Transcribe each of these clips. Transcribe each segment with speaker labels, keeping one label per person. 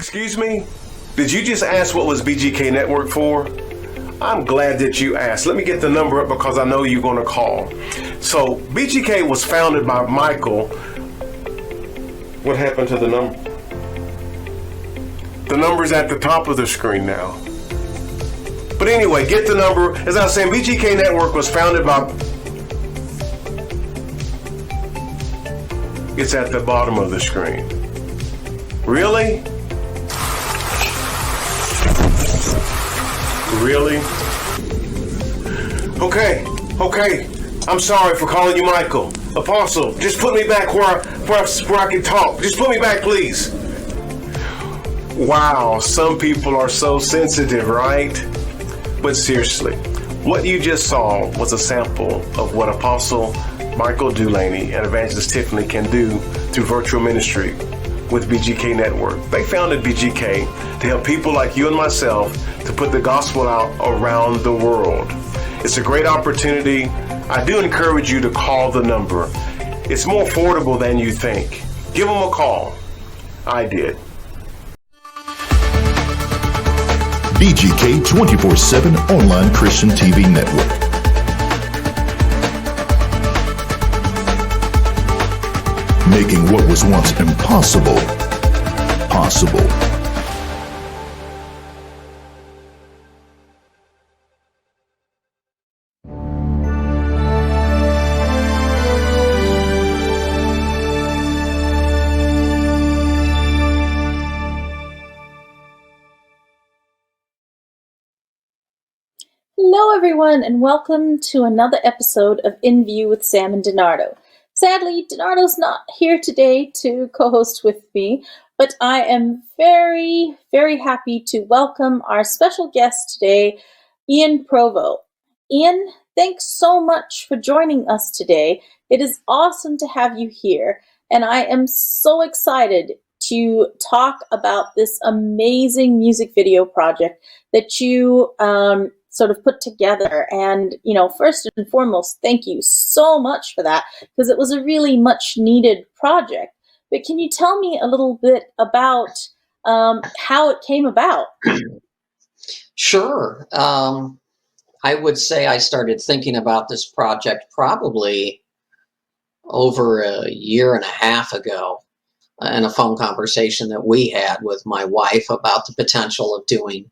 Speaker 1: Excuse me? Did you just ask what was BGK Network for? I'm glad that you asked. Let me get the number up because I know you're going to call. So, BGK was founded by Michael. What happened to the number? The number's at the top of the screen now. But anyway, get the number. As I was saying, BGK Network was founded by... It's at the bottom of the screen. Really? Really? Okay. I'm sorry for calling you Michael. Apostle, just put me back where I can talk. Just put me back, please. Wow, some people are so sensitive, right? But seriously, what you just saw was a sample of what Apostle Michael Dulaney and Evangelist Tiffany can do through virtual ministry with BGK Network. They founded BGK to help people like you and myself to put the gospel out around the world. It's a great opportunity. I do encourage you to call the number. It's more affordable than you think. Give them a call. I did.
Speaker 2: BGK 24/7 Online Christian TV Network. Making what was once impossible, possible.
Speaker 3: Hello everyone, and welcome to another episode of In View with Sam and DiNardo. Sadly, DiNardo's not here today to co-host with me, but I am very, very happy to welcome our special guest today, Ian Provo. Ian, thanks so much for joining us today. It is awesome to have you here, and I am so excited to talk about this amazing music video project that you sort of put together. And, first and foremost, thank you so much for that, because it was a really much needed project. But can you tell me a little bit about how it came about?
Speaker 4: Sure. I would say I started thinking about this project probably over a year and a half ago in a phone conversation that we had with my wife about the potential of doing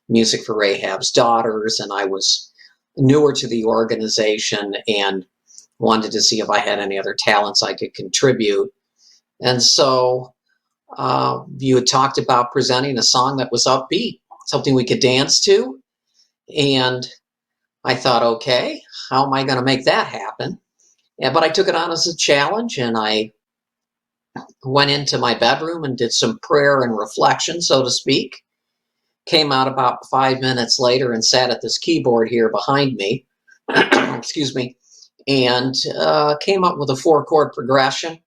Speaker 4: music for Rahab's daughters, and I was newer to the organization and wanted to see if I had any other talents I could contribute. And so you had talked about presenting a song that was upbeat, something we could dance to, and I thought, okay, how am I going to make that happen? But I took it on as a challenge, and I went into my bedroom and did some prayer and reflection, so to speak. Came out about 5 minutes later and sat at this keyboard here behind me, excuse me, and came up with a 4-chord progression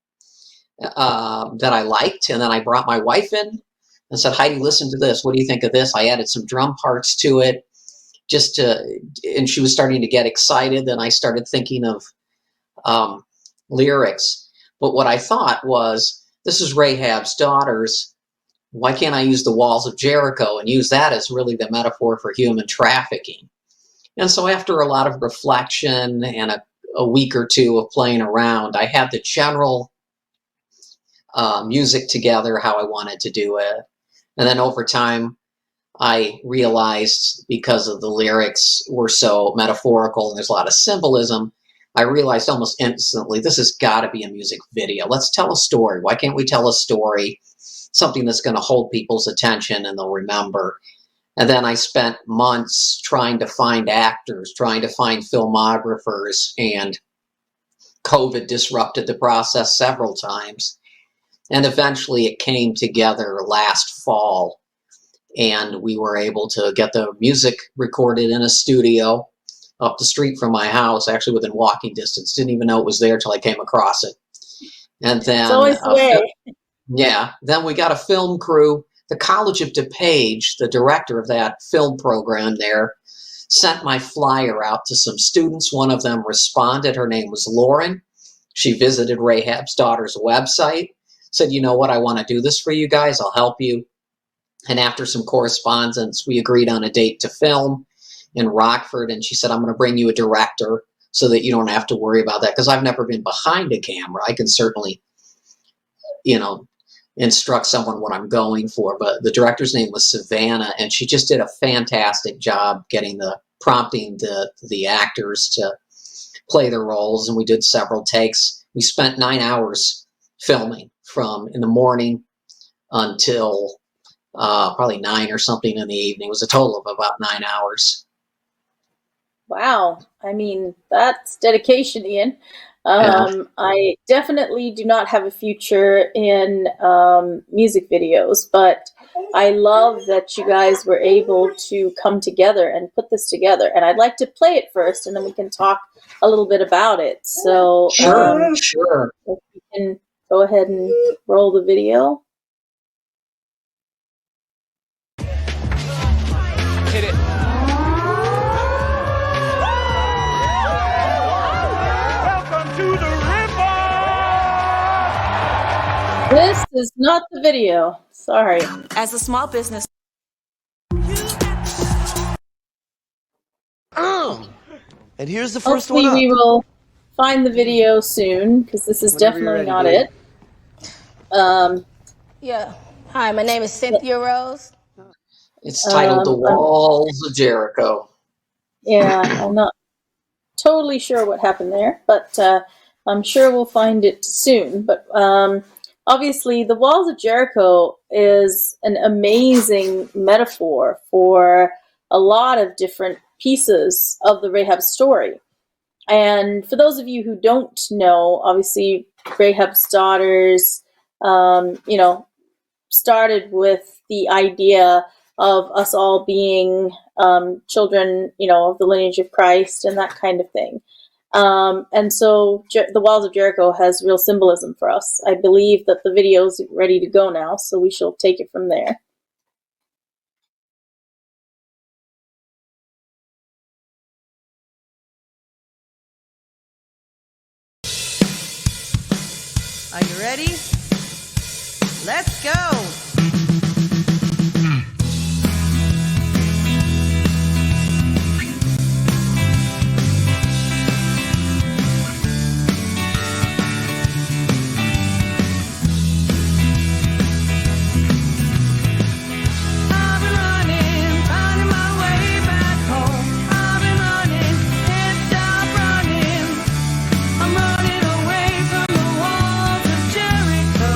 Speaker 4: that I liked. And then I brought my wife in and said, Heidi, listen to this. What do you think of this? I added some drum parts to it and she was starting to get excited. And I started thinking of lyrics. But what I thought was, this is Rahab's daughters. Why can't I use the walls of Jericho and use that as really the metaphor for human trafficking? And so after a lot of reflection and a week or two of playing around, I had the general music together, how I wanted to do it. And then over time, I realized, because of the lyrics were so metaphorical and there's a lot of symbolism, I realized almost instantly, this has got to be a music video. Let's tell a story. Why can't we tell a story? Something that's going to hold people's attention and they'll remember. And then I spent months trying to find actors, trying to find filmographers, and COVID disrupted the process several times. And eventually it came together last fall, and we were able to get the music recorded in a studio up the street from my house, actually within walking distance. Didn't even know it was there till I came across it. And then
Speaker 3: It's always the way.
Speaker 4: Yeah, then we got a film crew. The College of DuPage, the director of that film program there, sent my flyer out to some students. One of them responded. Her name was Lauren. She visited Rahab's daughter's website, said, you know what, I want to do this for you guys. I'll help you. And after some correspondence, we agreed on a date to film in Rockford. And she said, I'm going to bring you a director so that you don't have to worry about that. Because I've never been behind a camera. I can certainly, instruct someone what I'm going for. But the director's name was Savannah, and she just did a fantastic job prompting the actors to play their roles. And we did several takes. We spent 9 hours filming from in the morning until probably 9 or something in the evening. It was a total of about 9 hours.
Speaker 3: Wow. I mean, that's dedication, Ian. I definitely do not have a future in music videos, but I love that you guys were able to come together and put this together. And I'd like to play it first, and then we can talk a little bit about it. So,
Speaker 4: Sure.
Speaker 3: If we can go ahead and roll the video.
Speaker 5: Hit it. Welcome to the river.
Speaker 3: This is not the video. Sorry.
Speaker 6: As a small business.
Speaker 7: And here's the first
Speaker 3: Hopefully
Speaker 7: one up.
Speaker 3: we will find the video soon, because this is definitely not it.
Speaker 8: Yeah. Hi, my name is Cynthia Rose.
Speaker 4: It's titled The Walls of Jericho.
Speaker 3: Yeah, I'm not totally sure what happened there, but I'm sure we'll find it soon. But obviously, the Walls of Jericho is an amazing metaphor for a lot of different pieces of the Rahab story. And for those of you who don't know, obviously, Rahab's daughters, started with the idea of us all being children, of the lineage of Christ and that kind of thing. And so the Walls of Jericho has real symbolism for us. I believe that the video is ready to go now, so we shall take it from there.
Speaker 6: Are you ready? Let's go. I've been running, finding my way back home. I've been running, can't stop running. I'm running away from the walls of Jericho.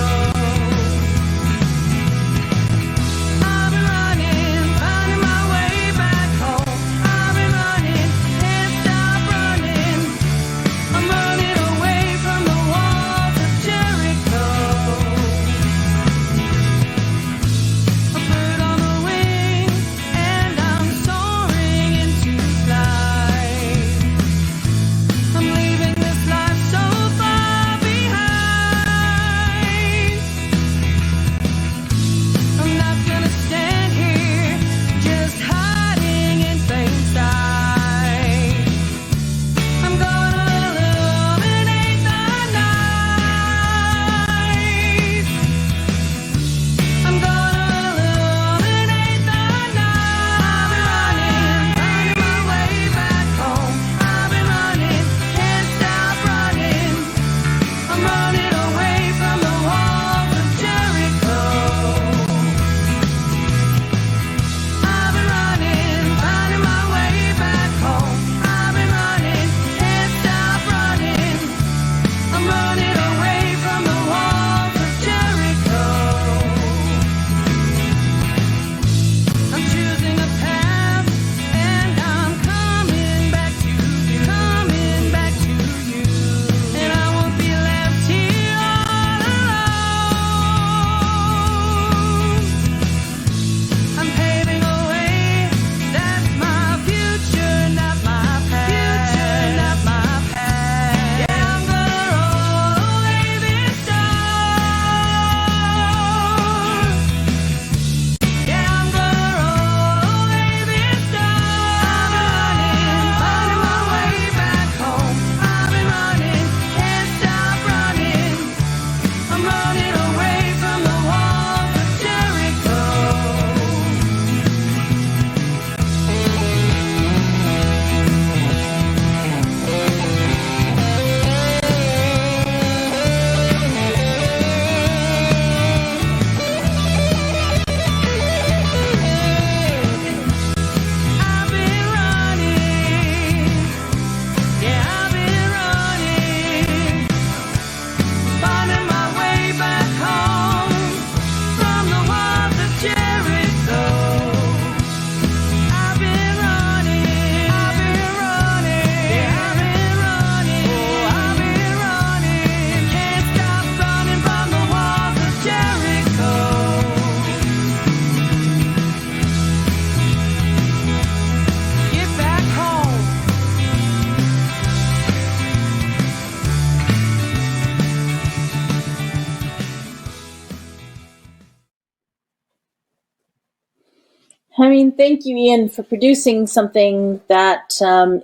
Speaker 3: I mean, thank you, Ian, for producing something that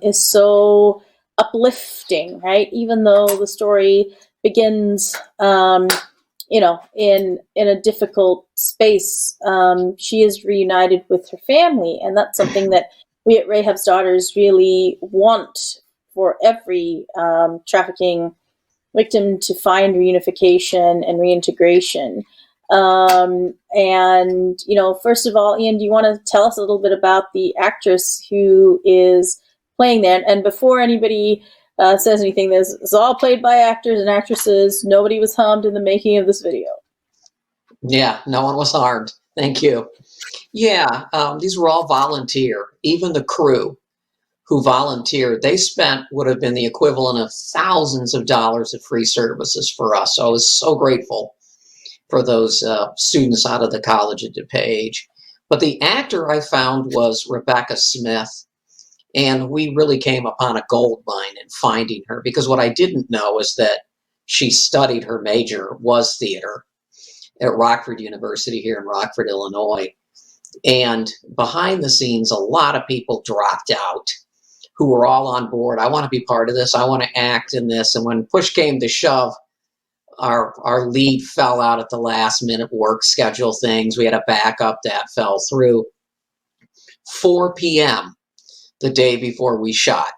Speaker 3: is so uplifting, right? Even though the story begins, in a difficult space, she is reunited with her family, and that's something that we at Rahab's Daughters really want for every trafficking victim to find reunification and reintegration. First of all, Ian, do you want to tell us a little bit about the actress who is playing there? And before anybody says anything, this is all played by actors and actresses. Nobody was harmed in the making of this video.
Speaker 4: Yeah, no one was harmed. Thank you. Yeah, these were all volunteer. Even the crew who volunteered, they spent would have been the equivalent of thousands of dollars of free services for us. So I was so grateful for those students out of the College of DuPage. But the actor I found was Rebecca Smith, and we really came upon a gold mine in finding her, because what I didn't know is that she studied, her major was theater at Rockford University here in Rockford, Illinois. And behind the scenes, a lot of people dropped out who were all on board. I want to be part of this. I want to act in this. And when push came to shove, our lead fell out at the last minute work schedule things. We had a backup that fell through. 4 p.m. the day before we shot.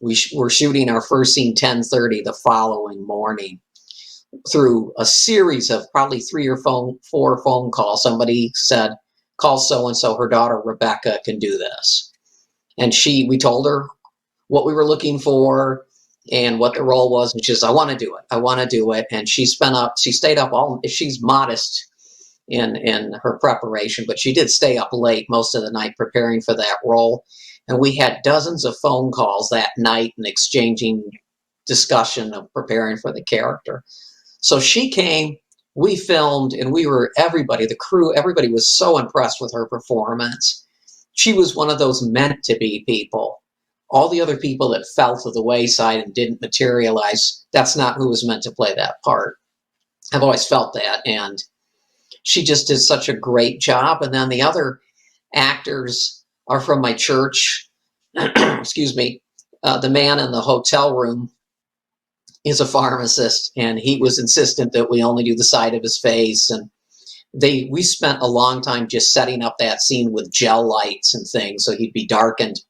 Speaker 4: We were shooting our first scene 10:30 the following morning. Through a series of probably 3 or 4 phone calls, somebody said, call so-and-so, her daughter Rebecca can do this. And we told her what we were looking for and what the role was, which is, I want to do it. I want to do it. And she stayed up she's modest in her preparation, but she did stay up late most of the night preparing for that role. And we had dozens of phone calls that night and exchanging discussion of preparing for the character. So she came, we filmed, and everybody, the crew, everybody was so impressed with her performance. She was one of those meant to be people. All the other people that fell to the wayside and didn't materialize, that's not who was meant to play that part. I've always felt that, and she just did such a great job. And then the other actors are from my church. Excuse me. The man in the hotel room is a pharmacist, and he was insistent that we only do the side of his face. And we spent a long time just setting up that scene with gel lights and things so he'd be darkened.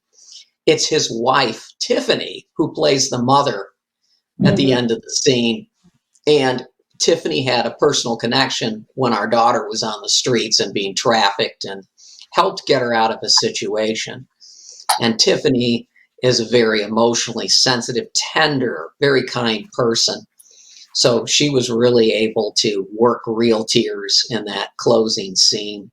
Speaker 4: It's his wife, Tiffany, who plays the mother at the end of the scene. And Tiffany had a personal connection when our daughter was on the streets and being trafficked, and helped get her out of a situation. And Tiffany is a very emotionally sensitive, tender, very kind person. So she was really able to work real tears in that closing scene.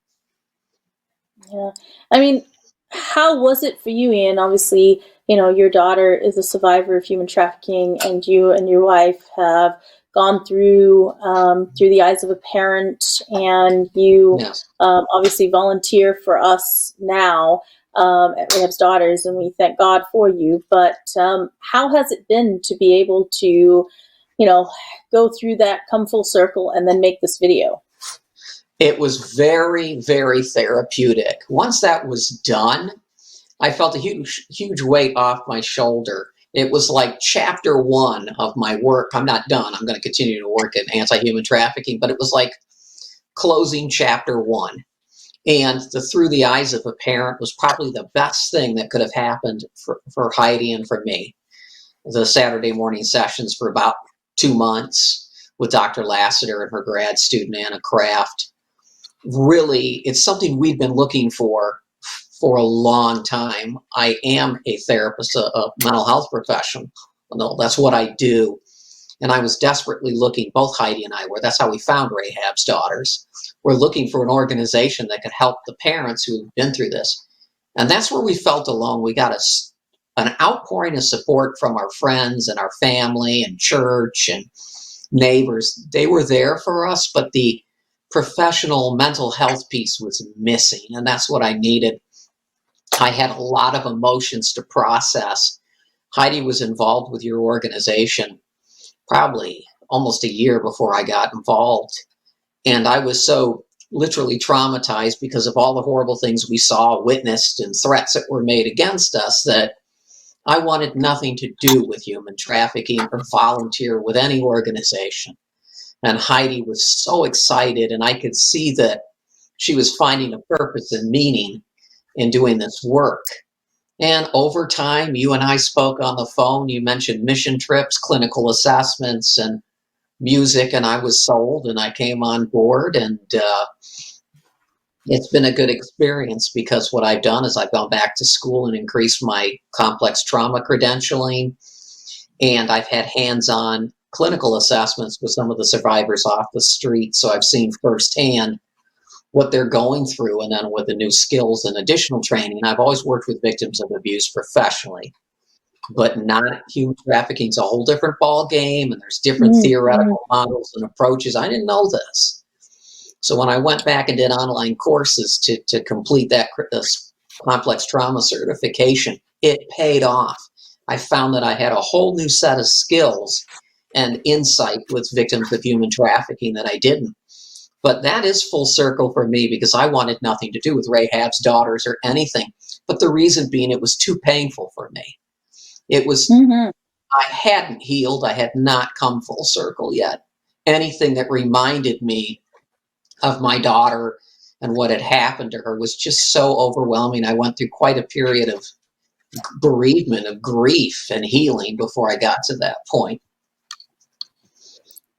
Speaker 3: Yeah. I mean, how was it for you, Ian? Obviously, your daughter is a survivor of human trafficking, and you and your wife have gone through the eyes of a parent, and you
Speaker 4: Yes.
Speaker 3: Obviously volunteer for us now at Rahab's Daughters, and we thank God for you. But how has it been to be able to, go through that, come full circle, and then make this video?
Speaker 4: It was very, very therapeutic. Once that was done, I felt a huge, huge weight off my shoulder. It was like chapter 1 of my work. I'm not done. I'm going to continue to work in anti-human trafficking, but it was like closing chapter 1. And Through the Eyes of a Parent was probably the best thing that could have happened for Heidi and for me. The Saturday morning sessions for about 2 months with Dr. Lassiter and her grad student, Anna Kraft. Really, it's something we've been looking for a long time. I am a therapist, a mental health professional. That's what I do. And I was desperately looking, both Heidi and I were, that's how we found Rahab's Daughters. We're looking for an organization that could help the parents who've been through this. And that's where we felt alone. We got an outpouring of support from our friends and our family and church and neighbors. They were there for us, but the professional mental health piece was missing. And that's what I needed. I had a lot of emotions to process. Heidi was involved with your organization probably almost a year before I got involved. And I was so literally traumatized because of all the horrible things we saw, witnessed, and threats that were made against us, that I wanted nothing to do with human trafficking or volunteer with any organization. And Heidi was so excited, and I could see that she was finding a purpose and meaning in doing this work. And over time, you and I spoke on the phone. You mentioned mission trips, clinical assessments, and music, and I was sold, and I came on board, and it's been a good experience because what I've done is I've gone back to school and increased my complex trauma credentialing, and I've had hands-on clinical assessments with some of the survivors off the street, so I've seen firsthand what they're going through, and then with the new skills and additional training. I've always worked with victims of abuse professionally, but not human trafficking. It's a whole different ball game, and there's different theoretical models and approaches. I didn't know this. So when I went back and did online courses to complete this complex trauma certification, it paid off. I found that I had a whole new set of skills and insight with victims of human trafficking that I didn't. But that is full circle for me because I wanted nothing to do with Rahab's daughters or anything. But the reason being, it was too painful for me. It was, I hadn't healed. I had not come full circle yet. Anything that reminded me of my daughter and what had happened to her was just so overwhelming. I went through quite a period of bereavement, of grief and healing before I got to that point.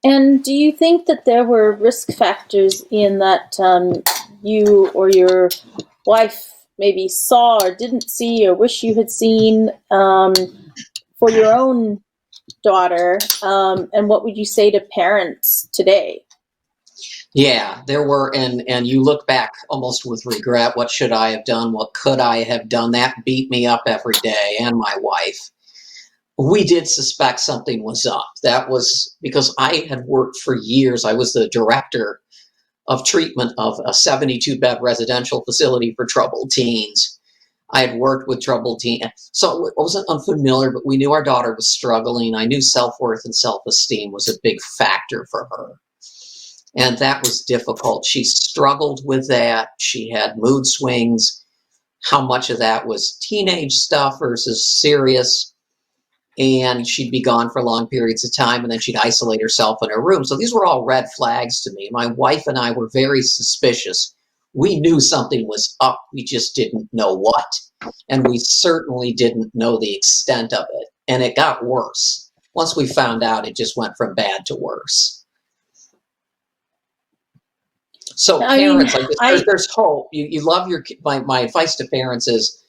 Speaker 3: And do you think that there were risk factors in that you or your wife maybe saw or didn't see or wish you had seen for your own daughter? And what would you say to parents today?
Speaker 4: Yeah, there were, and you look back almost with regret. What should I have done? What could I have done? That beat me up every day, and my wife. We did suspect something was up. That was because I had worked for years. I was the director of treatment of a 72-bed residential facility for troubled teens. I had worked with troubled teens, so it wasn't unfamiliar, but we knew our daughter was struggling. I knew self-worth and self-esteem was a big factor for her. And that was difficult. She struggled with that. She had mood swings. How much of that was teenage stuff versus serious? And she'd be gone for long periods of time, and then she'd isolate herself in her room. So these were all red flags to me. My wife and I were very suspicious. We knew something was up. We just didn't know what. And we certainly didn't know the extent of it. And it got worse. Once we found out, it just went from bad to worse. So parents, there's hope. You love your kid. My advice to parents is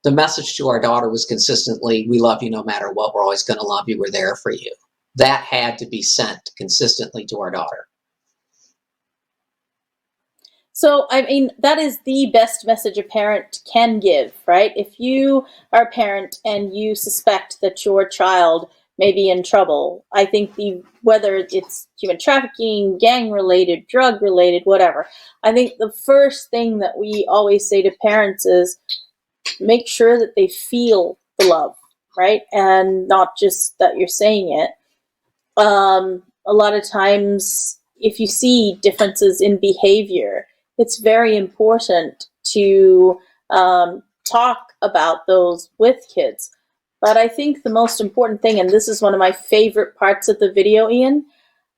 Speaker 4: the message to our daughter was consistently, we love you no matter what. We're always going to love you. We're there for you. That had to be sent consistently to our daughter.
Speaker 3: So, I mean, that is the best message a parent can give, right? If you are a parent and you suspect that your child may be in trouble, I think whether it's human trafficking, gang-related, drug-related, whatever, I think the first thing that we always say to parents is make sure that they feel the love, right? And not just that you're saying it. A lot of times, if you see differences in behavior, it's very important to talk about those with kids. But I think the most important thing, and this is one of my favorite parts of the video, Ian,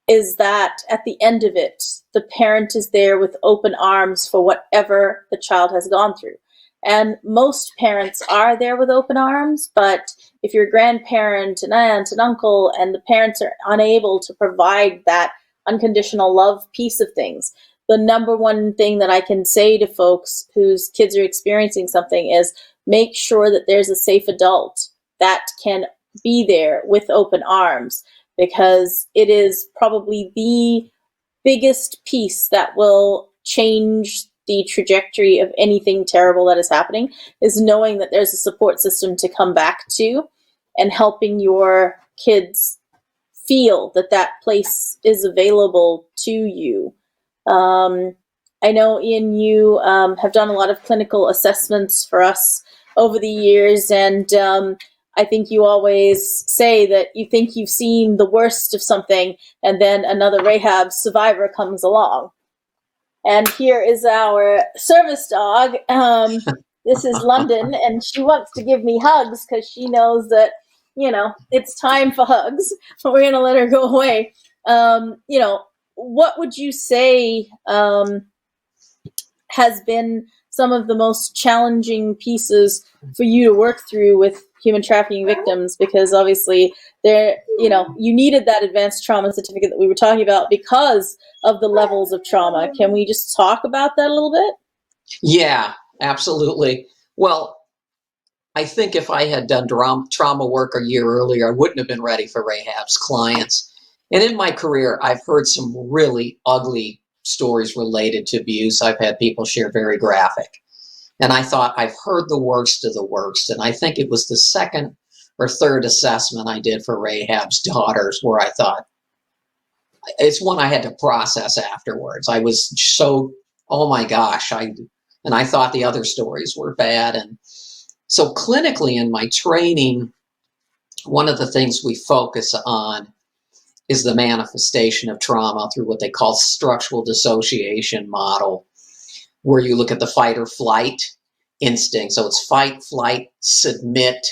Speaker 3: is that at the end of it, the parent is there with open arms for whatever the child has gone through. And most parents are there with open arms, but if you're a grandparent, an aunt, an uncle, and the parents are unable to provide that unconditional love piece of things, the number one thing that I can say to folks whose kids are experiencing something is make sure that there's a safe adult that can be there with open arms, because it is probably the biggest piece that will change the trajectory of anything terrible that is happening, is knowing that there's a support system to come back to and helping your kids feel that that place is available to you. I know, Ian, you have done a lot of clinical assessments for us over the years, and I think you always say that you think you've seen the worst of something, and then another Rahab survivor comes along. And here is our service dog. This is London, and she wants to give me hugs because she knows that, it's time for hugs. But we're going to let her go away. What would you say has been some of the most challenging pieces for you to work through with human trafficking victims? Because obviously you needed that advanced trauma certificate that we were talking about because of the levels of trauma. Can we just talk about that a little bit?
Speaker 4: Yeah, absolutely. Well, I think if I had done trauma work a year earlier, I wouldn't have been ready for Rahab's clients. And in my career, I've heard some really ugly stories related to abuse. I've had people share very graphic. And I thought, I've heard the worst of the worst. And I think it was the second or third assessment I did for Rahab's daughters where I thought, it's one I had to process afterwards. I was so, oh my gosh, and I thought the other stories were bad. And so clinically in my training, one of the things we focus on is the manifestation of trauma through what they call structural dissociation model, where you look at the fight or flight instinct. So it's fight, flight, submit,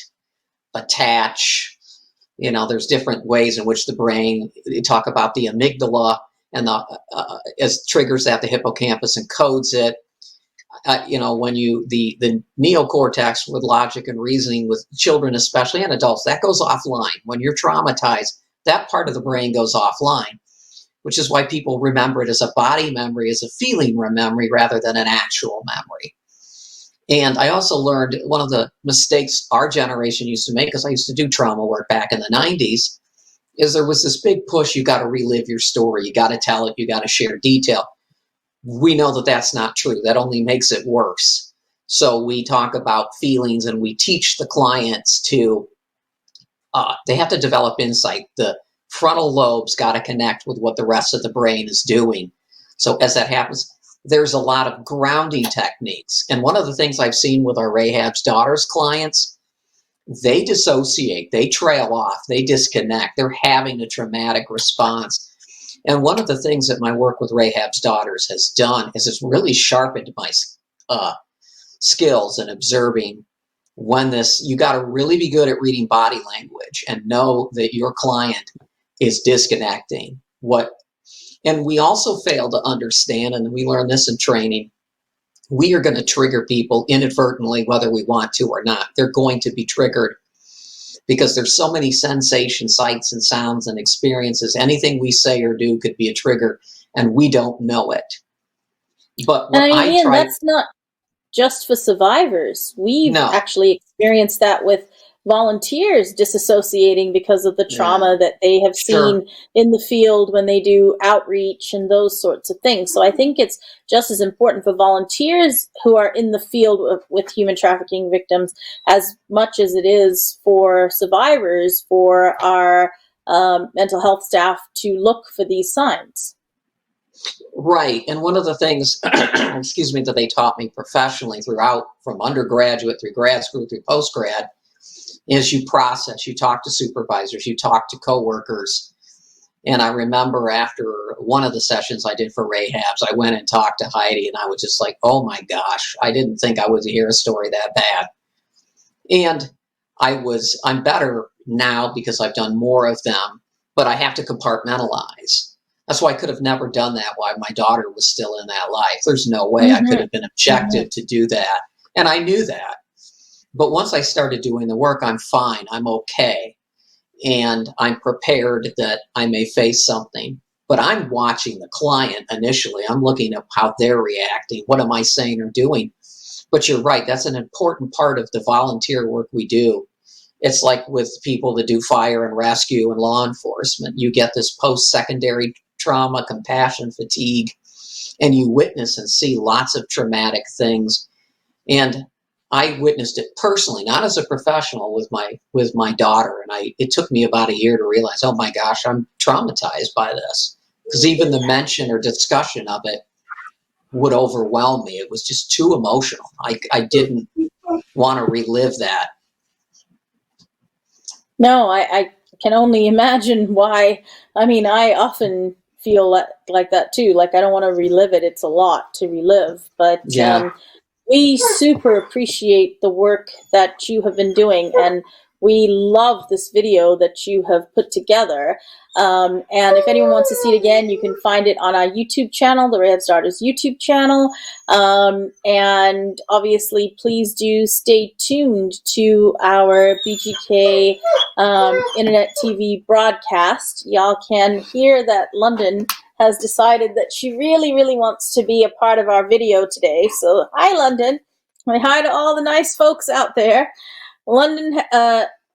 Speaker 4: attach. There's different ways in which the brain, you talk about the amygdala and as triggers that, the hippocampus encodes it. When the neocortex with logic and reasoning with children, especially, and adults, that goes offline. When you're traumatized, that part of the brain goes offline, which is why people remember it as a body memory, as a feeling memory, rather than an actual memory. And I also learned one of the mistakes our generation used to make, because I used to do trauma work back in the 90s, is there was this big push, you got to relive your story, you got to tell it, you got to share detail. We know that that's not true. That only makes it worse. So we talk about feelings, and we teach the clients to, they have to develop insight. The frontal lobe's got to connect with what the rest of the brain is doing. So as that happens, there's a lot of grounding techniques. And one of the things I've seen with our Rahab's daughters clients, they dissociate, they trail off, they disconnect, they're having a traumatic response. And one of the things that my work with Rahab's daughters has done is it's really sharpened my skills in observing when you got to really be good at reading body language and know that your client is disconnecting. And we also fail to understand, and we learn this in training, we are going to trigger people inadvertently, whether we want to or not. They're going to be triggered because there's so many sensations, sights, and sounds and experiences. Anything we say or do could be a trigger, and we don't know it. But what
Speaker 3: Ian, that's not just for survivors. We've actually experienced that with volunteers disassociating because of the trauma that they have seen in the field when they do outreach and those sorts of things. So I think it's just as important for volunteers who are in the field with human trafficking victims as much as it is for survivors, for our mental health staff to look for these signs.
Speaker 4: Right. And one of the things, that they taught me professionally throughout, from undergraduate through grad school through postgrad, is you process, you talk to supervisors, you talk to coworkers. And I remember after one of the sessions I did for Rahab's, I went and talked to Heidi, and I was just like, oh my gosh, I didn't think I would hear a story that bad. And I'm better now because I've done more of them, but I have to compartmentalize. That's why I could have never done that while my daughter was still in that life. There's no way I could have been objective to do that. And I knew that. But once I started doing the work, I'm fine. I'm okay. And I'm prepared that I may face something. But I'm watching the client initially. I'm looking at how they're reacting. What am I saying or doing? But you're right. That's an important part of the volunteer work we do. It's like with people that do fire and rescue and law enforcement. You get this post-secondary trauma, compassion fatigue, and you witness and see lots of traumatic things. And I witnessed it personally, not as a professional, with my daughter. And it took me about a year to realize, oh my gosh, I'm traumatized by this. Because even the mention or discussion of it would overwhelm me. It was just too emotional. I didn't want to relive that.
Speaker 3: No, I can only imagine why. I mean, I often feel like that too. Like, I don't want to relive it. It's a lot to relive, but
Speaker 4: Yeah.
Speaker 3: we super appreciate the work that you have been doing, and we love this video that you have put together. And if anyone wants to see it again, you can find it on our YouTube channel, the Rahab Starters YouTube channel. And obviously, please do stay tuned to our BGK Internet TV broadcast. Y'all can hear that London has decided that she really, really wants to be a part of our video today. So, hi, London. Hi to all the nice folks out there. London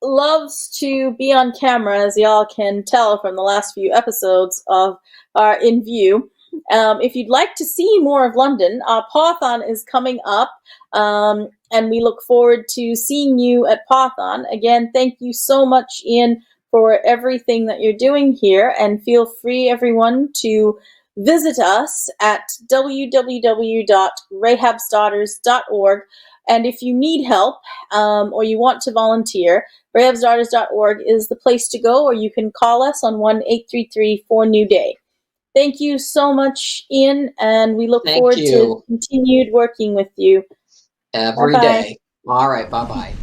Speaker 3: loves to be on camera, as y'all can tell from the last few episodes of our In View. If you'd like to see more of London, our Pawthon is coming up, and we look forward to seeing you at Pawthon. Again, thank you so much, Ian, for everything that you're doing here, and feel free, everyone, to visit us at www.rahabsdaughters.org. And if you need help or you want to volunteer, rahabsdaughters.org is the place to go, or you can call us on 1-833-4-NEW-DAY. Thank you so much, Ian, and we look forward to continued working with you.
Speaker 4: Every
Speaker 3: Bye-bye.
Speaker 4: day. All right, bye-bye.